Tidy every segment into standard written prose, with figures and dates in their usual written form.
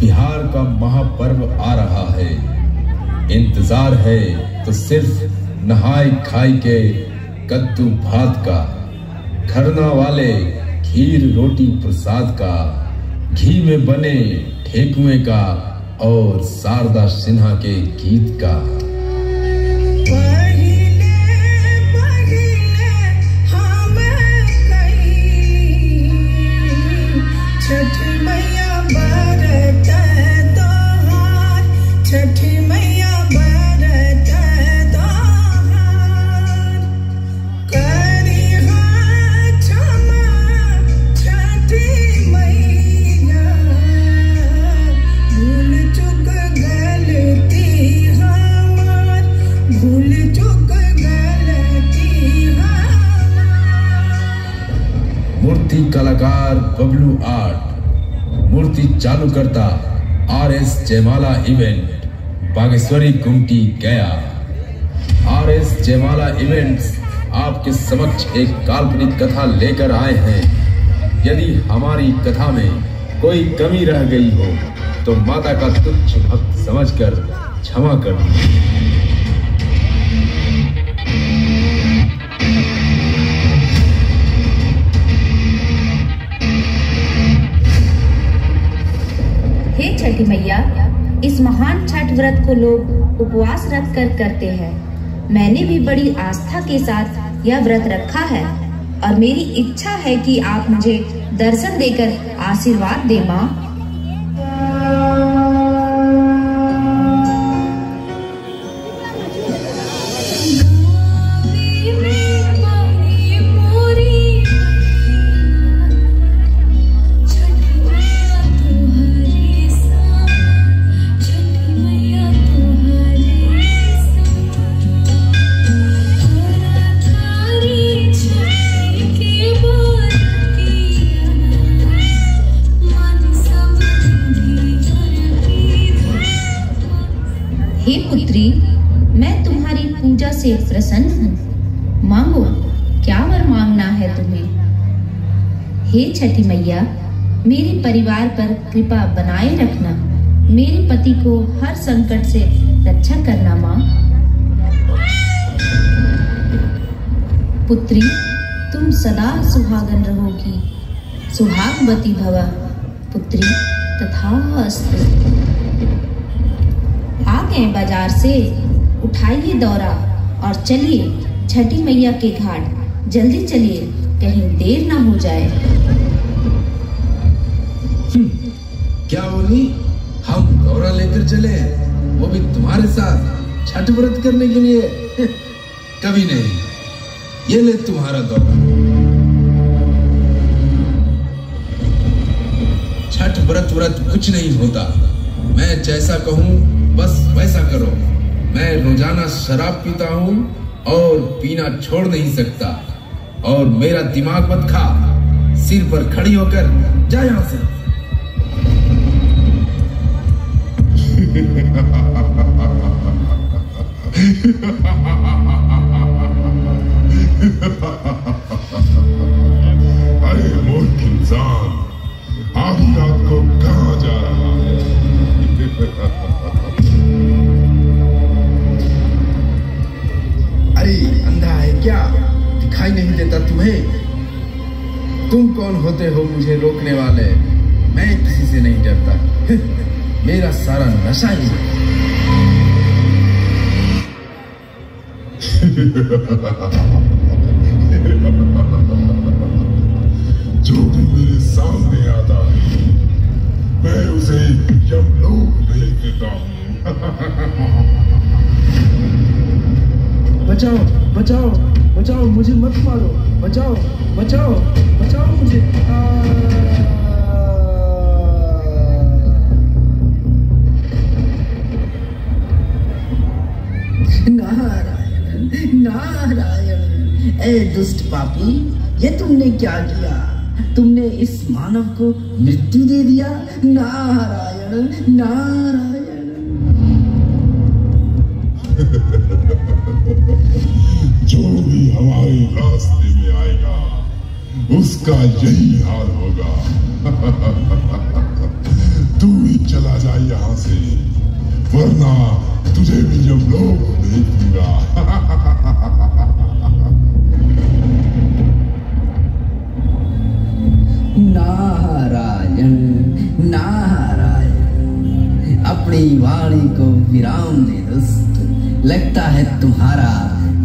बिहार का महापर्व आ रहा है। इंतजार है तो सिर्फ नहाई खाई के कद्दू भात का, खरना वाले खीर रोटी प्रसाद का, घी में बने ठेकुए का और शारदा सिन्हा के गीत का। मूर्ति कलाकार बबलू आर्ट, मूर्ति चालू करता RS जयमाला इवेंट, बागेश्वरी गुमटी गया। RS जयमाला इवेंट्स आपके समक्ष एक काल्पनिक कथा लेकर आए हैं। यदि हमारी कथा में कोई कमी रह गई हो तो माता का तुच्छ भक्त समझकर क्षमा कर दीजिए। हे छठी मैया, इस महान छठ व्रत को लोग उपवास रख कर करते हैं। मैंने भी बड़ी आस्था के साथ यह व्रत रखा है और मेरी इच्छा है कि आप मुझे दर्शन देकर आशीर्वाद दें माँ। हे पुत्री, मैं तुम्हारी पूजा से प्रसन्न हूँ। मांगो, क्या वर मांगना है तुम्हें। हे छठी मैया, मेरे परिवार पर कृपा बनाए रखना। मेरे पति को हर संकट से रक्षा करना माँ। पुत्री, तुम सदा सुहागन रहोगी। सुहागवती भव पुत्री, तथास्तु। आ गए बाजार से, उठाइए दौरा और चलिए छठी मैया के घाट। जल्दी चलिए, कहीं देर ना हो जाए। क्या बोली? हम दौरा लेकर चले, वो भी तुम्हारे साथ छठ व्रत करने के लिए? कभी नहीं। ये ले तुम्हारा दौरा। छठ व्रत कुछ नहीं होता। मैं जैसा कहूँ बस वैसा करो। मैं रोजाना शराब पीता हूँ और पीना छोड़ नहीं सकता। और मेरा दिमाग मत खा। सिर पर खड़ी होकर जा यहाँ से। अरे मूर्ख इंसान, आधी रात को कहाँ जा रहा है? अरे अंधा है क्या? दिखाई नहीं देता तुम्हें? तुम कौन होते हो मुझे रोकने वाले? मैं किसी से नहीं डरता। मेरा सारा नशा ही जो भी मेरे सामने आता है मैं उसे यमलोक भेज देता हूँ। बचाओ बचाओ बचाओ, मुझे मत मारो। बचाओ बचाओ बचाओ मुझे। नारायण नारायण। ए दुष्ट पापी, ये तुमने क्या किया? तुमने इस मानव को मृत्यु दे दिया। नारायण नारायण। जो भी हमारे रास्ते में आएगा उसका यही हाल होगा। तू ही चला जा यहाँ से, वरना तुझे भी यमलोक भेज दूंगा। नारायण नारायण, अपनी वाणी को विराम दे दोस्त, लगता है तुम्हारा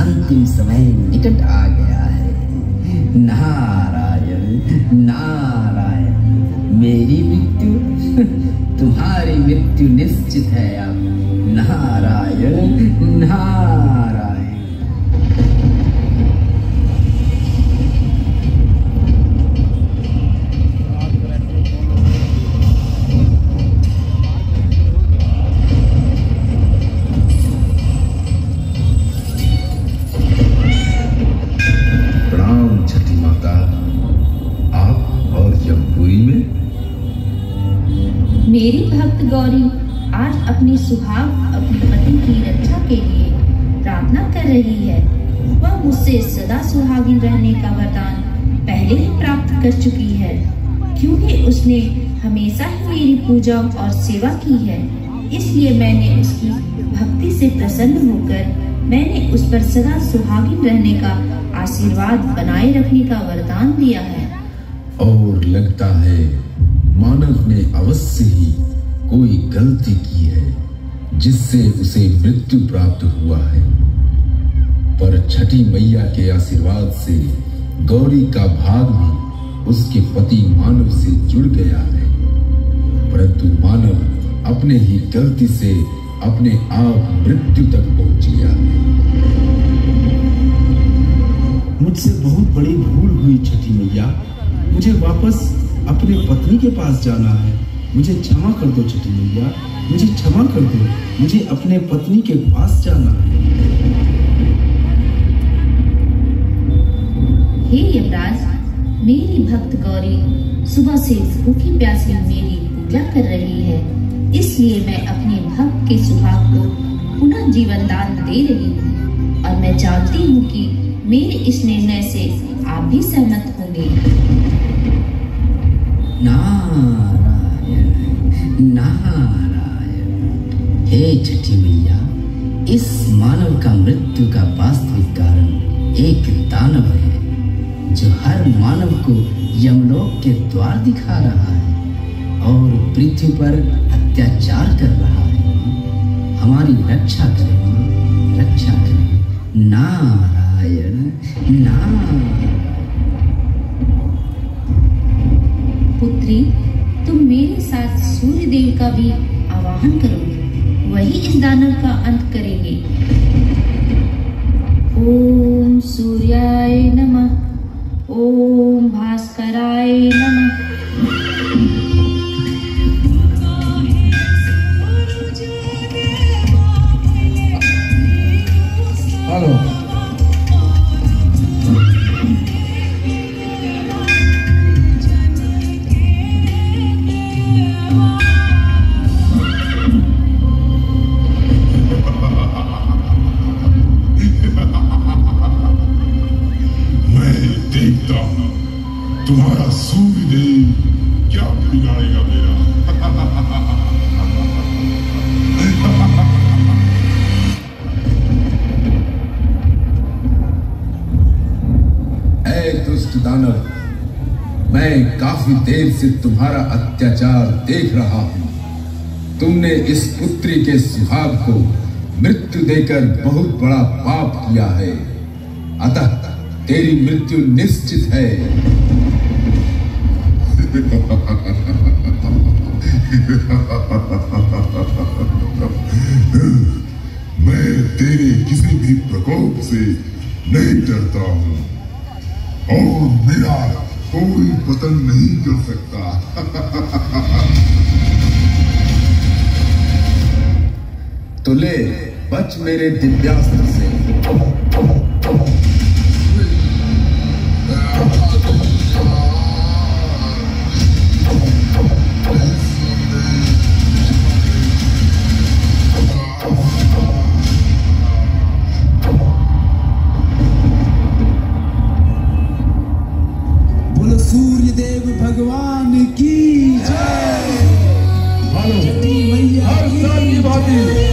अंतिम समय निकट आ गया है। नारायण नारायण, मेरी मृत्यु तुम्हारी मृत्यु निश्चित है अब। नारायण नारायण। प्रणाम छठी माता, आप और यमपुरी में? मेरी भक्त गौरी आज अपनी सुहाग अपने पति की रक्षा के लिए प्रार्थना कर रही है। वह मुझसे सदा सुहागिन रहने का वरदान पहले ही प्राप्त कर चुकी है, क्योंकि उसने हमेशा ही मेरी पूजा और सेवा की है। इसलिए मैंने उसकी भक्ति से प्रसन्न होकर मैंने उस पर सदा सुहागिन रहने का आशीर्वाद बनाए रखने का वरदान दिया है। और लगता है मानव ने अवश्य ही कोई गलती की है जिससे उसे मृत्यु प्राप्त हुआ है। पर छठी मैया के आशीर्वाद से गौरी का भाग भी उसके पति मानव से जुड़ गया है, परंतु मानव अपने ही गलती से अपने आप मृत्यु तक पहुंच गया है। मुझसे बहुत बड़ी भूल हुई छठी मैया, मुझे वापस अपने पत्नी के पास जाना है। मुझे क्षमा कर दो छठी मैया, मुझे क्षमा कर दो, मुझे अपने पत्नी के पास जाना है। हे यमराज, मेरी भक्त गौरी सुबह से भूखी प्यासी मेरी पूजा कर रही है, इसलिए मैं अपने भक्त के सुहाग को पुनः जीवन दान दे रही हूँ। और मैं जानती हूँ कि मेरे इस निर्णय से आप भी सहमत होंगे। नारायण नारायण। हे छठी मैया, इस मानव का मृत्यु का वास्तविक कारण एक दानव है, जो हर मानव को यमलोक के द्वार दिखा रहा है और पृथ्वी पर अत्याचार कर रहा है। हमारी रक्षा करें, रक्षा करें। नारायण नारायण। पुत्री, तुम मेरे साथ सूर्य देव का भी आवाहन करोगे, वही इस दानव का अंत करेंगे। ओम सूर्याय नमः, ओम भास्कराय नमः। हेलो, तुम्हारा सूर्य देव क्या बिगाड़ेगा मेरा। ऐ दुष्ट दानव, मैं काफी देर से तुम्हारा अत्याचार देख रहा हूँ। तुमने इस पुत्री के सुहाग को मृत्यु देकर बहुत बड़ा पाप किया है, अतः तेरी मृत्यु निश्चित है। मैं तेरे किसी भी प्रकोप से नहीं डरता हूँ और मेरा कोई पतन नहीं कर सकता। तो ले बच मेरे दिव्यास्त्र से। बोलो सूर्य देव भगवान की जय। लो, हर साल की भांति